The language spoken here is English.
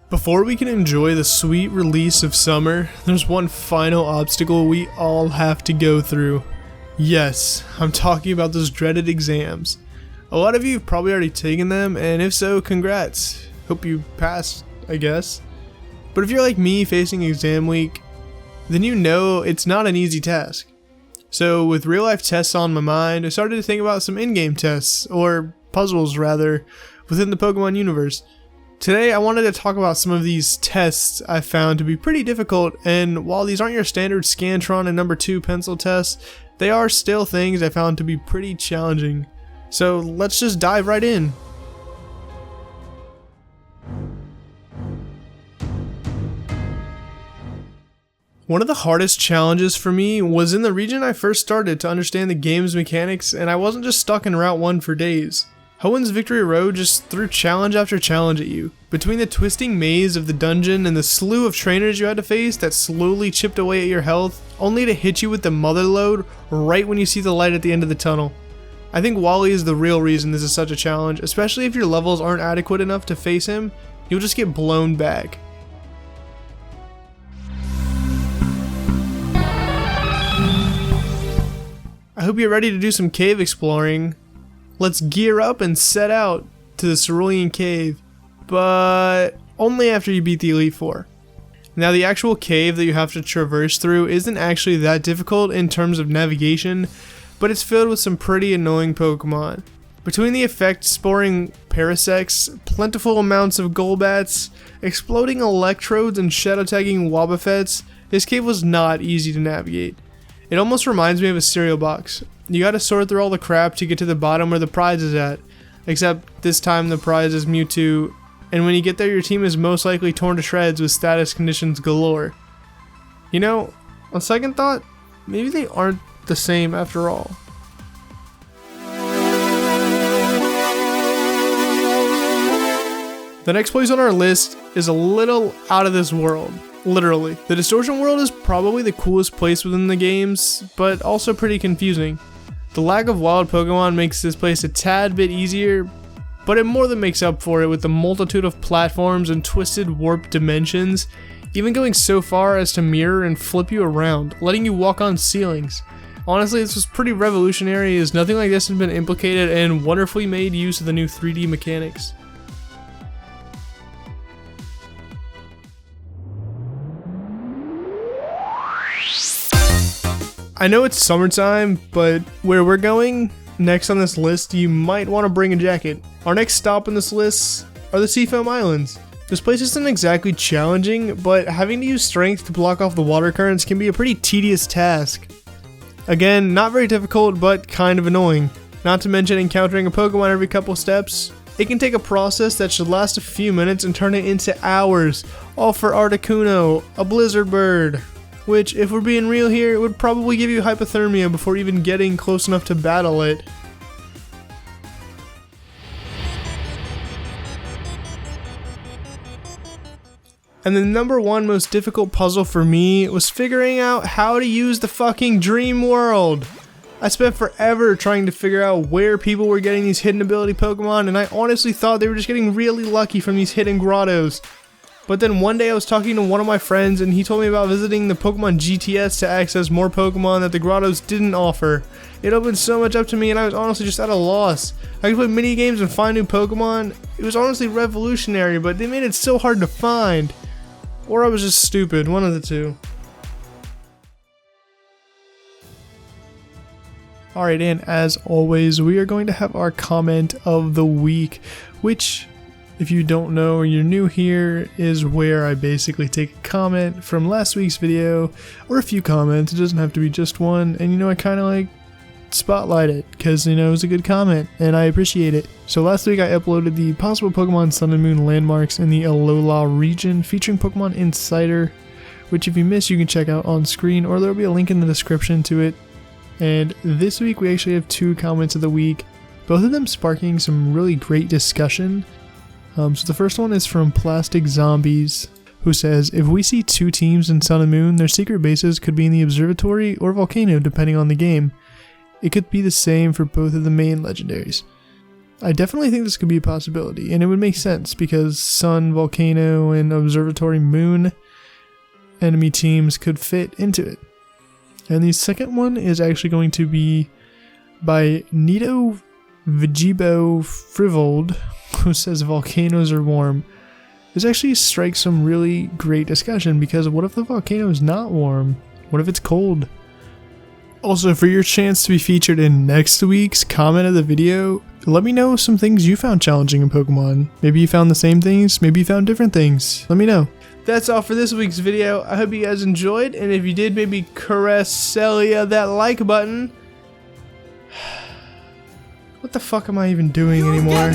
Before we can enjoy the sweet release of summer, there's one final obstacle we all have to go through. Yes, I'm talking about those dreaded exams. A lot of you have probably already taken them, and if so, congrats. Hope you passed, I guess. But if you're like me facing exam week, then you know it's not an easy task. So with real life tests on my mind, I started to think about some in-game tests, or puzzles rather, within the Pokemon universe. Today I wanted to talk about some of these tests I found to be pretty difficult, and while these aren't your standard Scantron and number 2 pencil tests, they are still things I found to be pretty challenging. So let's just dive right in. One of the hardest challenges for me was in the region I first started to understand the game's mechanics, and I wasn't just stuck in Route 1 for days. Hoenn's Victory Road just threw challenge after challenge at you. Between the twisting maze of the dungeon and the slew of trainers you had to face that slowly chipped away at your health, only to hit you with the mother load right when you see the light at the end of the tunnel. I think Wally is the real reason this is such a challenge, especially if your levels aren't adequate enough to face him, you'll just get blown back. I hope you're ready to do some cave exploring. Let's gear up and set out to the Cerulean Cave, but only after you beat the Elite Four. Now the actual cave that you have to traverse through isn't actually that difficult in terms of navigation, but it's filled with some pretty annoying Pokemon. Between the effect-sporing Parasects, plentiful amounts of Golbats, exploding Electrodes, and shadow-tagging Wobbuffets, this cave was not easy to navigate. It almost reminds me of a cereal box. You gotta sort through all the crap to get to the bottom where the prize is at. Except this time the prize is Mewtwo, and when you get there your team is most likely torn to shreds with status conditions galore. You know, on second thought, maybe they aren't the same after all. The next place on our list is a little out of this world. Literally. The Distortion World is probably the coolest place within the games, but also pretty confusing. The lack of wild Pokemon makes this place a tad bit easier, but it more than makes up for it with the multitude of platforms and twisted warped dimensions, even going so far as to mirror and flip you around, letting you walk on ceilings. Honestly, this was pretty revolutionary, as nothing like this has been implicated and wonderfully made use of the new 3D mechanics. I know it's summertime, but where we're going next on this list, you might want to bring a jacket. Our next stop on this list are the Seafoam Islands. This place isn't exactly challenging, but having to use strength to block off the water currents can be a pretty tedious task. Again, not very difficult, but kind of annoying. Not to mention encountering a Pokemon every couple steps. It can take a process that should last a few minutes and turn it into hours, all for Articuno, a blizzard bird. Which, if we're being real here, would probably give you hypothermia before even getting close enough to battle it. And the number one most difficult puzzle for me was figuring out how to use the fucking Dreamworld. I spent forever trying to figure out where people were getting these hidden ability Pokemon, and I honestly thought they were just getting really lucky from these hidden grottos. But then one day I was talking to one of my friends and he told me about visiting the Pokemon GTS to access more Pokemon that the grottos didn't offer. It opened so much up to me and I was honestly just at a loss. I could play mini games and find new Pokemon. It was honestly revolutionary, but they made it so hard to find. Or I was just stupid, one of the two. Alright, and as always, we are going to have our comment of the week, which, if you don't know or you're new here, is where I basically take a comment from last week's video, or a few comments, it doesn't have to be just one, and you know, I kind of like spotlight it, because you know, it was a good comment, and I appreciate it. So last week I uploaded the possible Pokemon Sun and Moon landmarks in the Alola region, featuring Pokemon Insider, which if you missed you can check out on screen, or there will be a link in the description to it. And this week we actually have 2 comments of the week, both of them sparking some really great discussion. So the first one is from Plastic Zombies, who says, if we see 2 teams in Sun and Moon, their secret bases could be in the observatory or volcano depending on the game. It could be the same for both of the main legendaries. I definitely think this could be a possibility, and it would make sense because Sun, Volcano, and Observatory Moon enemy teams could fit into it. And the second one is actually going to be by Nito Vigibo Frivold, who says volcanoes are warm. This actually strikes some really great discussion, because what if the volcano is not warm? What if it's cold? Also, for your chance to be featured in next week's comment of the video, let me know some things you found challenging in Pokemon. Maybe you found the same things, maybe you found different things. Let me know. That's all for this week's video. I hope you guys enjoyed, and if you did, maybe caress Celia that like button. What the fuck am I even doing anymore?